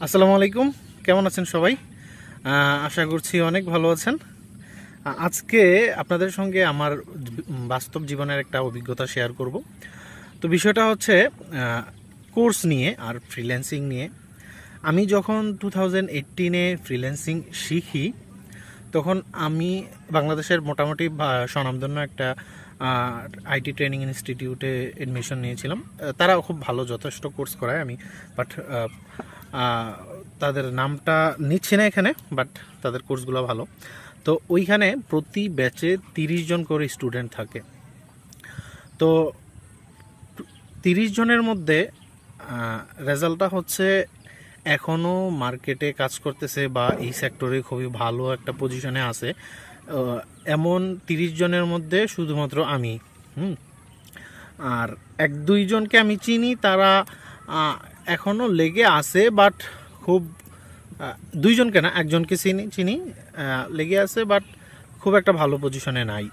আসসালামু আলাইকুম, কেমন আছেন সবাই? আশা করছি অনেক ভালো আছেন। আজকে আপনাদের সঙ্গে আমার বাস্তব জীবনের একটা অভিজ্ঞতা শেয়ার করব। তো বিষয়টা হচ্ছে কোর্স নিয়ে আর ফ্রিল্যান্সিং নিয়ে। আমি যখন 2018-এ ফ্রিল্যান্সিং শিখি তখন আমি বাংলাদেশের মোটামুটি স্বনামধন্য একটা আইটি ট্রেনিং ইনস্টিটিউটে এডমিশন নিয়েছিলাম। তারা খুব ভালো যথেষ্ট কোর্স করায়, আমি বাট তাদের নামটা নিচ্ছি না এখানে, বাট তাদের কোর্সগুলো ভালো। তো ওইখানে প্রতি ব্যাচে 30 জন করে স্টুডেন্ট থাকে। তো 30 জনের মধ্যে রেজাল্টটা হচ্ছে এখনও মার্কেটে কাজ করতেছে বা এই সেক্টরে খুবই ভালো একটা পজিশনে আছে এমন 30 জনের মধ্যে শুধুমাত্র আমি। আর 1-2 জনকে আমি চিনি, তারা এখনও লেগে আছে, বাট খুব 2 জনকে না, একজনকে চিনি লেগে আছে, বাট খুব একটা ভালো পজিশনে নাই।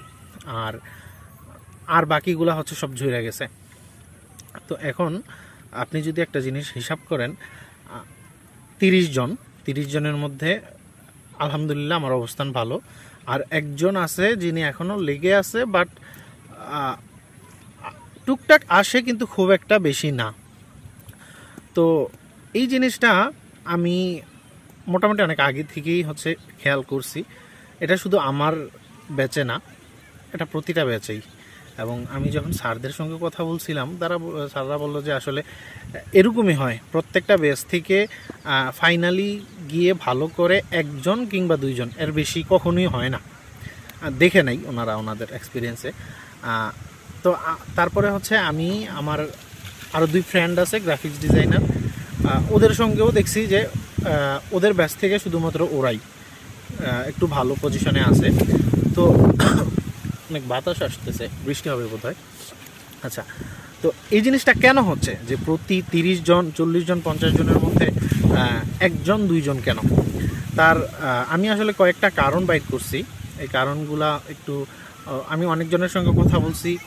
আর বাকিগুলা হচ্ছে সব ঝরে গেছে। তো এখন আপনি যদি একটা জিনিস হিসাব করেন, 30 জনের মধ্যে আলহামদুলিল্লাহ আমার অবস্থান ভালো, আর একজন আছে যিনি এখনও লেগে আছে, বাট টুকটাক আসে কিন্তু খুব একটা বেশি না। তো এই জিনিসটা আমি মোটামুটি অনেক আগে থেকেই হচ্ছে খেয়াল করছি। এটা শুধু আমার ব্যাচে না, এটা প্রতিটা ব্যাচেই। এবং আমি যখন স্যারদের সঙ্গে কথা বলছিলাম, স্যাররা বললো যে আসলে এরকমই হয়, প্রত্যেকটা ব্যাচ থেকে ফাইনালি গিয়ে ভালো করে 1 জন কিংবা 2 জন, এর বেশি কখনোই হয় না। দেখে নাই ওনাদের এক্সপিরিয়েন্সে। তো তারপরে হচ্ছে আমি আমার আরও 2 ফ্রেন্ড আছে গ্রাফিক্স ডিজাইনার, ওদের সঙ্গেও দেখছি যে ওদের ব্যাচ থেকে শুধুমাত্র ওরাই একটু ভালো পজিশনে আছে। তো অনেক বাতাস আসতেছে, বৃষ্টি হবে বোধহয়। আচ্ছা, তো এই জিনিসটা কেন হচ্ছে যে প্রতি 30 জন 40 জন 50 জনের মধ্যে 1 জন 2 জন কেন? তার আমি আসলে কয়েকটা কারণ বাইট করছি। এই কারণগুলা একটু আমি অনেকজনের সঙ্গে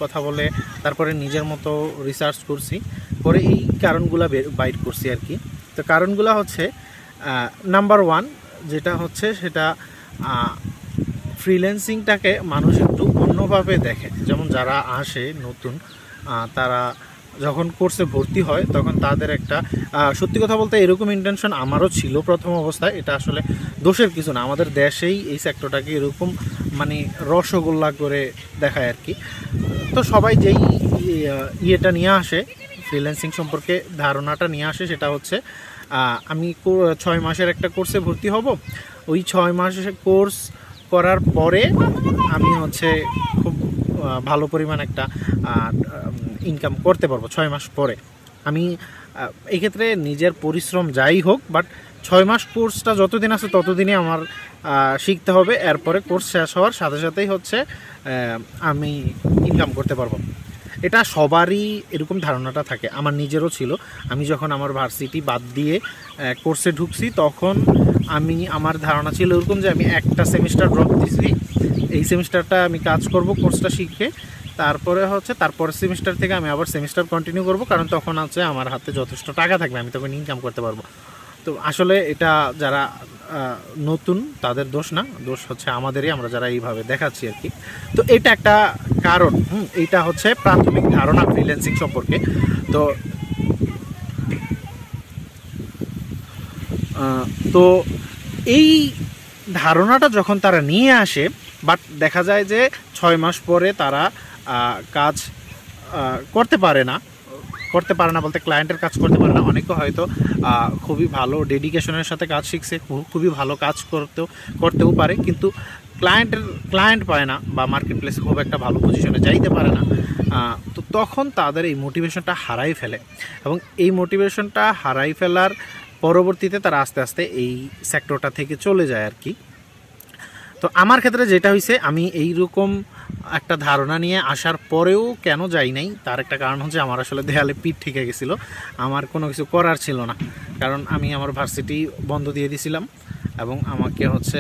কথা বলে তারপরে নিজের মতো রিসার্চ করছি, পরে এই কারণগুলা বাইট করছি আর কি। তো কারণগুলা হচ্ছে নাম্বার 1 যেটা হচ্ছে সেটা ফ্রিল্যান্সিংটাকে মানুষ একটু অন্যভাবে দেখে। যেমন যারা আসে নতুন, তারা যখন কোর্সে ভর্তি হয় তখন তাদের একটা সত্যি কথা বলতে এরকম ইন্টেনশন আমারও ছিল প্রথম অবস্থায়। এটা আসলে দোষের কিছু না, আমাদের দেশেই এই সেক্টরটাকে এরকম মানে রসগোল্লা করে দেখায় আর কি। তো সবাই যেই ইয়েটা নিয়ে আসে, ফ্রিল্যান্সিং সম্পর্কে ধারণাটা নিয়ে আসে, সেটা হচ্ছে আমি 6 মাসের একটা কোর্সে ভর্তি হব, ওই 6 মাসের কোর্স করার পরে আমি হচ্ছে খুব ভালো পরিমাণ একটা ইনকাম করতে পারবো 6 মাস পরে। আমি এক্ষেত্রে নিজের পরিশ্রম যাই হোক, বাট 6 মাস কোর্সটা যতদিন আছে ততদিনই আমার শিখতে হবে। এরপরে কোর্স শেষ হওয়ার সাথে সাথেই হচ্ছে আমি ইনকাম করতে পারবো। এটা সবারই এরকম ধারণাটা থাকে, আমার নিজেরও ছিল। আমি যখন আমার ভার্সিটি বাদ দিয়ে কোর্সে ঢুকছি তখন আমার ধারণা ছিল এরকম যে আমি একটা সেমিস্টার ড্রপ দিয়েছি, এই সেমিস্টারটা আমি কাজ করব কোর্সটা শিখে, তারপরে হচ্ছে তারপরের সেমিস্টার থেকে আমি আবার সেমিস্টার কন্টিনিউ করব, কারণ তখন হচ্ছে আমার হাতে যথেষ্ট টাকা থাকবে, আমি তখন ইনকাম করতে পারবো। তো আসলে এটা যারা নতুন তাদের দোষ না, দোষ হচ্ছে আমাদেরই, আমরা যারা এইভাবে দেখাচ্ছি আর কি। তো এটা একটা কারণ। এইটা হচ্ছে প্রাথমিক ধারণা ফ্রিল্যান্সিং সম্পর্কে। তো এই ধারণাটা যখন তারা নিয়ে আসে, বাট দেখা যায় যে 6 মাস পরে তারা কাজ করতে পারে না বলতে ক্লায়েন্টের কাজ করতে পারে না। অনেকে হয়তো খুবই ভালো ডেডিকেশনের সাথে কাজ শিখছে, খুবই ভালো কাজ করতেও পারে, কিন্তু ক্লায়েন্ট পায় না বা মার্কেট প্লেসে খুব একটা ভালো পজিশনে যাইতে পারে না। তো তখন তাদের এই মোটিভেশনটা হারাই ফেলে, এবং এই মোটিভেশনটা হারাই ফেলার পরবর্তীতে তারা আস্তে আস্তে এই সেক্টরটা থেকে চলে যায় আর কি। তো আমার ক্ষেত্রে যেটা হয়েছে, আমি এইরকম একটা ধারণা নিয়ে আসার পরেও কেন যাই নাই, তার একটা কারণ হচ্ছে আমার আসলে দেয়ালে পিঠ ঠেকে গেছিলো, আমার কোনো কিছু করার ছিল না। কারণ আমি আমার ভার্সিটি বন্ধ দিয়ে দিয়েছিলাম এবং আমাকে হচ্ছে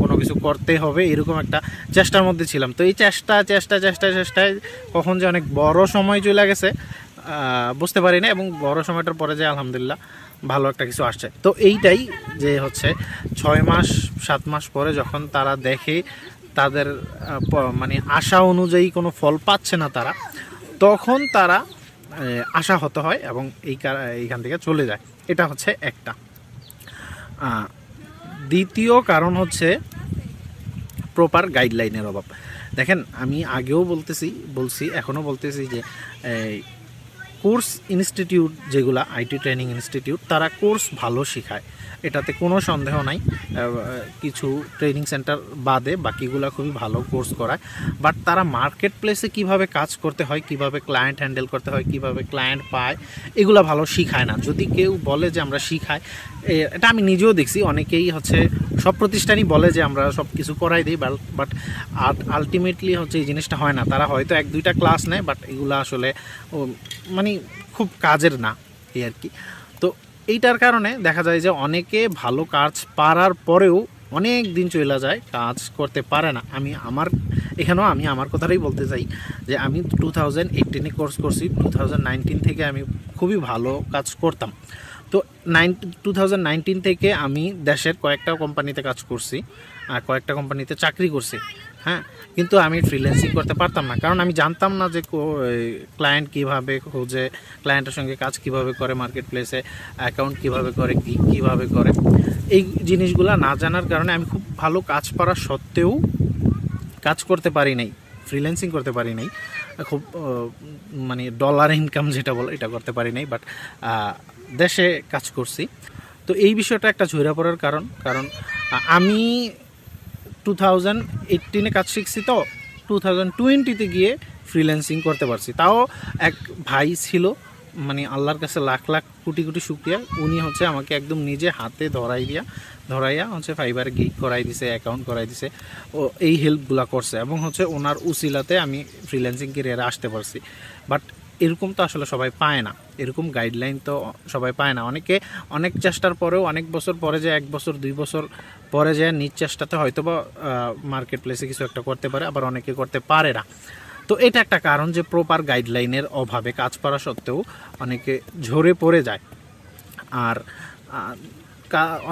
কোনো কিছু করতে হবে এরকম একটা চেষ্টার মধ্যে ছিলাম। তো এই চেষ্টায় কখন যে অনেক বড় সময় চলে গেছে বুঝতে পারি না, এবং বড় সময়টার পরে যে আলহামদুলিল্লাহ ভালো একটা কিছু আসছে। তো এইটাই যে হচ্ছে 6 মাস 7 মাস পরে যখন তারা দেখে তাদের মানে আশা অনুযায়ী কোনো ফল পাচ্ছে না তারা, তখন তারা আশাহত হয় এবং এইখান থেকে চলে যায়। এটা হচ্ছে একটা। দ্বিতীয় কারণ হচ্ছে প্রপার গাইডলাইনের অভাব। দেখেন, আমি আগেও বলছি এখনও বলতেছি যে কোর্স ইনস্টিটিউট যেগুলো আইটি ট্রেনিং ইনস্টিটিউট, তারা কোর্স ভালো শেখায়, এটাতে কোনো সন্দেহ নাই। কিছু ট্রেনিং সেন্টার বাদে বাকিগুলো খুবই ভালো কোর্স করায়, বাট তারা মার্কেট প্লেসে কীভাবে কাজ করতে হয়, কিভাবে ক্লায়েন্ট হ্যান্ডেল করতে হয়, কিভাবে ক্লায়েন্ট পায়, এগুলো ভালো শিখায় না। যদি কেউ বলে যে আমরা শিখাই, এটা আমি নিজেও দেখছি, অনেকেই হচ্ছে সব প্রতিষ্ঠানই বলে যে আমরা সব কিছু করাই দিই, বাট আলটিমেটলি হচ্ছে এই জিনিসটা হয় না। তারা হয়তো 1-2টা ক্লাস নেয়, বাট এগুলো আসলে মানে খুব কাজের না, এই আর কি। তো এইটার কারণে দেখা যায় যে অনেকে ভালো কাজ পারার পরেও অনেক দিন চলে যায়, কাজ করতে পারে না। আমি আমার কথাটাই বলতে চাই যে আমি 2018-এ কোর্স করছি, 2019 থেকে আমি খুবই ভালো কাজ করতাম। তো 2019 থেকে আমি দেশের কয়েকটা কোম্পানিতে কাজ করছি আর কয়েকটা কোম্পানিতে চাকরি করছি, হ্যাঁ। কিন্তু আমি ফ্রিল্যান্সিং করতে পারতাম না, কারণ আমি জানতাম না যে ক্লায়েন্ট কীভাবে খোঁজে, ক্লায়েন্টের সঙ্গে কাজ কিভাবে করে, মার্কেট প্লেসে অ্যাকাউন্ট কীভাবে করে, কীভাবে করে, এই জিনিসগুলো না জানার কারণে আমি খুব ভালো কাজ পারা সত্ত্বেও কাজ করতে পারি নাই, ফ্রিল্যান্সিং করতে পারি নাই, খুব মানে ডলার ইনকাম যেটা বলে এটা করতে পারি নাই, বাট দেশে কাজ করছি। তো এই বিষয়টা একটা ঝইরা পড়ার কারণ আমি 2018-এ কাজ শিখছি, তো 2020-তে গিয়ে ফ্রিল্যান্সিং করতে পারছি। তাও এক ভাই ছিল, মানে আল্লাহর কাছে লাখ লাখ কোটি কোটি শুকরিয়া, উনি হচ্ছে আমাকে একদম নিজে হাতে ধরাইয়া হচ্ছে ফাইবারে গিগ করাই দিছে, অ্যাকাউন্ট করাই দিছে, ও এই হেল্পগুলো করছে, এবং হচ্ছে ওনার উসিলাতে আমি ফ্রিল্যান্সিং ক্যারিয়ারে আসতে পারছি। বাট এরকম তো আসলে সবাই পায় না, এরকম গাইডলাইন তো সবাই পায় না। অনেকে অনেক চেষ্টার পরেও অনেক বছর পরে যায়, 1 বছর 2 বছর পরে যায় নিজ চেষ্টাতে হয়তো বা মার্কেট প্লেসে কিছু একটা করতে পারে, আবার অনেকে করতে পারে না। তো এটা একটা কারণ যে প্রপার গাইডলাইনের অভাবে কাজ করা সত্ত্বেও অনেকে ঝরে পড়ে যায়। আর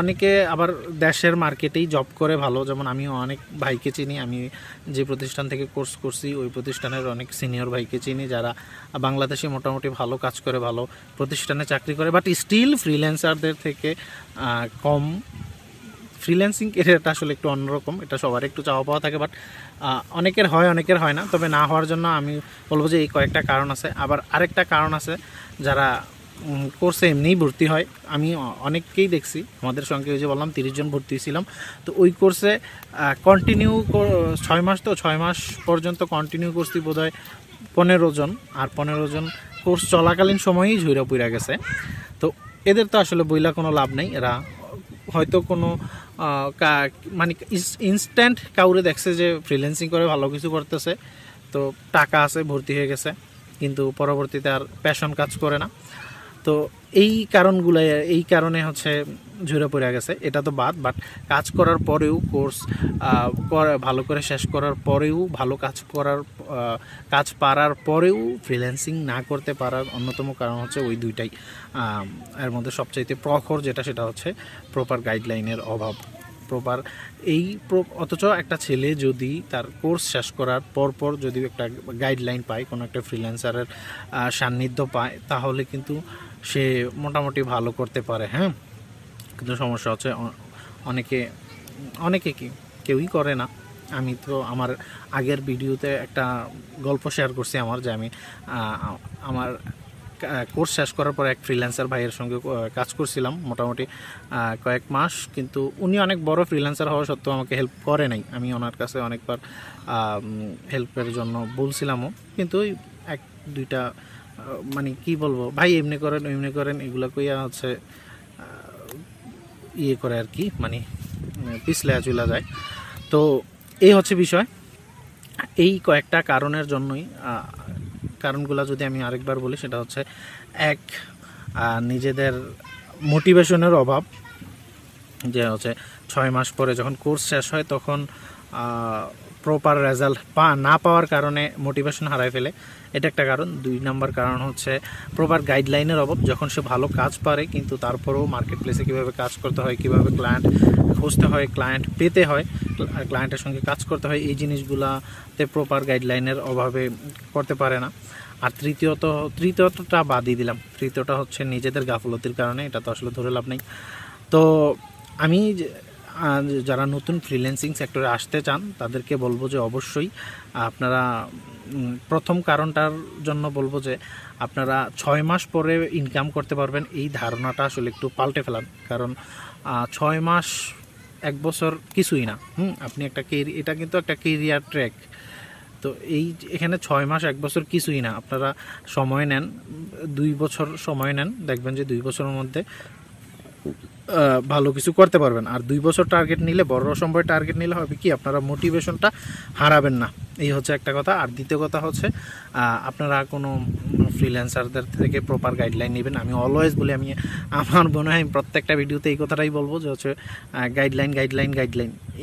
অনেকে আবার দেশের মার্কেটেই জব করে ভালো, যেমন আমিও অনেক ভাইকে চিনি, আমি যে প্রতিষ্ঠান থেকে কোর্স করছি ওই প্রতিষ্ঠানের অনেক সিনিয়র ভাইকে চিনি, যারা বাংলাদেশে মোটামুটি ভালো কাজ করে, ভালো প্রতিষ্ঠানে চাকরি করে, বাট স্টিল ফ্রিল্যান্সারদের থেকে কম। ফ্রিল্যান্সিং ক্যারিয়ারটা আসলে একটু অন্যরকম, এটা সবার একটু চাওয়া পাওয়া থাকে, বাট অনেকের হয় অনেকের হয় না। তবে না হওয়ার জন্য আমি বলবো যে এই কয়েকটা কারণ আছে। আবার আরেকটা কারণ আছে, যারা কোর্সে এমনিই ভর্তি হয়, আমি অনেককেই দেখছি আমাদের সঙ্গে, ওই যে বললাম 30 জন ভর্তি হয়েছিলাম, তো ওই কোর্সে কন্টিনিউ 6 মাস, তো 6 মাস পর্যন্ত কন্টিনিউ করছি বোধহয় 15 জন, আর 15 জন কোর্স চলাকালীন সময়েই ঝইরা পুইরা গেছে। তো এদের তো আসলে বইলা কোনো লাভ নেই, এরা হয়তো কোনো মানে ইনস্ট্যান্ট কাউরে দেখছে যে ফ্রিল্যান্সিং করে ভালো কিছু করতেছে, তো টাকা আছে, ভর্তি হয়ে গেছে, কিন্তু পরবর্তীতে আর প্যাশন কাজ করে না। তো এই কারণে হচ্ছে ঝরে পড়ে গেছে। এটা তো বাট কাজ করার পরেও কোর্স ভালো করে শেষ করার পরেও, ভালো কাজ পারার পরেও ফ্রিল্যান্সিং না করতে পারার অন্যতম কারণ হচ্ছে ওই দুইটাই। এর মধ্যে সবচাইতে প্রখর সেটা হচ্ছে প্রপার গাইডলাইনের অভাব। অথচ একটা ছেলে যদি তার কোর্স শেষ করার পর যদি একটা গাইডলাইন পায়, কোনো একটা ফ্রিল্যান্সারের সান্নিধ্য পায়, তাহলে কিন্তু সে মোটামুটি ভালো করতে পারে, হ্যাঁ। কিন্তু সমস্যা হচ্ছে অনেকে কেউই করে না। আমি তো আমার আগের ভিডিওতে একটা গল্প শেয়ার করছি যে আমি আমার কোর্স শেষ করার পর এক ফ্রিল্যান্সার ভাইয়ের সঙ্গে কাজ করছিলাম মোটামুটি কয়েক মাস, কিন্তু উনি অনেক বড় ফ্রিল্যান্সার হওয়া সত্ত্বেও আমাকে হেল্প করে নাই। আমি ওনার কাছে অনেকবার হেল্পের জন্য বলছিলামও, কিন্তু ওই 1-2টা মানে কি বলবো, ভাই এমনি করেন এগুলো কইয়া হচ্ছে ইয়ে করে আর কি, মানে পিছলে চলে যায়। তো এই হচ্ছে বিষয়। এই কয়েকটা কারণের জন্যই, কারণগুলো যদি আমি আরেকবার বলি, সেটা হচ্ছে এক, নিজেদের মোটিভেশনের অভাব, যে হচ্ছে 6 মাস পরে যখন কোর্স শেষ হয় তখন প্রপার রেজাল্ট না পাওয়ার কারণে মোটিভেশন হারায় ফেলে। এটা একটা কারণ। 2 নাম্বার কারণ হচ্ছে প্রপার গাইডলাইনের অভাব। যখন সে ভালো কাজ পারে কিন্তু তারপরেও মার্কেট প্লেসে কীভাবে কাজ করতে হয়, কীভাবে ক্লায়েন্ট খুঁজতে হয়, ক্লায়েন্ট পেতে হয়, ক্লায়েন্টের সঙ্গে কাজ করতে হয়, এই জিনিসগুলাতে প্রপার গাইডলাইনের অভাবে করতে পারে না। আর তৃতীয়টা বাদই দিলাম, তৃতীয়টা হচ্ছে নিজেদের গাফলতির কারণে। এটা তো আসলে ধরে লাভ নেই। তো আমি যারা নতুন ফ্রিল্যান্সিং সেক্টরে আসতে চান তাদেরকে বলবো যে অবশ্যই আপনারা প্রথম কারণটার জন্য বলবো যে আপনারা 6 মাস পরে ইনকাম করতে পারবেন, এই ধারণাটা আসলে একটু পাল্টে ফেলান। কারণ 6 মাস 1 বছর কিছুই না। আপনি এটা কিন্তু একটা কেরিয়ার ট্র্যাক। তো এখানে 6 মাস 1 বছর কিছুই না। আপনারা সময় নেন, 2 বছর সময় নেন, দেখবেন যে 2 বছরের মধ্যে ভালো কিছু করতে পারবেন। আর 2 বছর টার্গেট নিলে, বড় সময় টার্গেট নিলে হবে কি আপনারা মোটিভেশনটা হারাবেন না, এই হচ্ছে একটা কথা। আর দ্বিতীয় কথা হচ্ছে আপনারা কোনো ফ্রিল্যান্সারদের থেকে প্রপার গাইডলাইন নেবেন। আমি অলওয়েজ বলি, আমার মনে হয় প্রত্যেকটা ভিডিওতে এই কথাটাই বলবো যে হচ্ছে গাইডলাইন।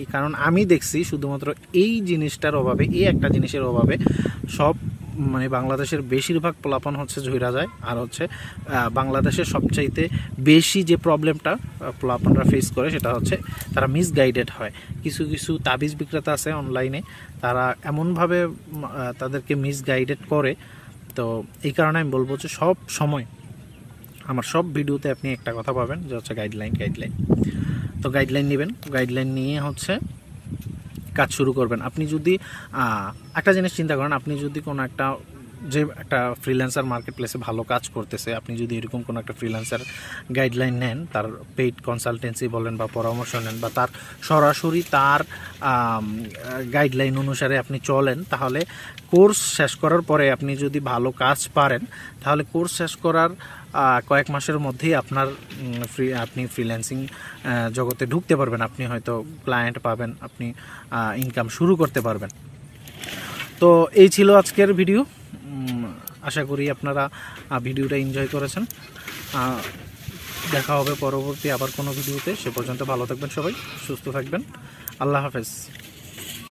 এই কারণ আমি দেখছি শুধুমাত্র এই জিনিসটার অভাবে, এই একটা জিনিসের অভাবে সব বাংলাদেশের বেশিরভাগ পোলাপান হচ্ছে ঝইরা যায়। আর হচ্ছে বাংলাদেশের সবচাইতে বেশি যে প্রবলেমটা পোলাপানরা ফেস করে সেটা হচ্ছে তারা মিসগাইডেড হয়। কিছু তাবিজ বিক্রেতা আছে অনলাইনে, তারা এমনভাবে তাদেরকে মিসগাইডেড করে। তো এই কারণে আমি বলবো যে সব সময় আমার সব ভিডিওতে আপনি একটা কথা পাবেন যে হচ্ছে গাইডলাইন। তো গাইডলাইন নেবেন, গাইডলাইন নিয়ে হচ্ছে কাজ শুরু করবেন। আপনি যদি একটা জিনিস চিন্তা করেন, আপনি যদি কোনো একটা ফ্রিল্যান্সার মার্কেট প্লেসে ভালো কাজ করতেছে, আপনি যদি এরকম কোনো একটা ফ্রিল্যান্সার গাইডলাইন নেন, তার পেইড কনসালটেন্সি বলেন বা পরামর্শ নেন, বা তার সরাসরি তার গাইডলাইন অনুসারে আপনি চলেন, তাহলে কোর্স শেষ করার পরে আপনি যদি ভালো কাজ পারেন, তাহলে কোর্স শেষ করার কয়েক মাসের মধ্যেই আপনি ফ্রিল্যান্সিং জগতে ঢুকতে পারবেন। আপনি হয়তো ক্লায়েন্ট পাবেন, আপনি ইনকাম শুরু করতে পারবেন। তো এই ছিল আজকের ভিডিও। আশা করি আপনারা ভিডিওটা এনজয় করেছেন। দেখা হবে পরবর্তী আবার কোনো ভিডিওতে। সে পর্যন্ত ভালো থাকবেন সবাই, সুস্থ থাকবেন। আল্লাহ হাফেজ।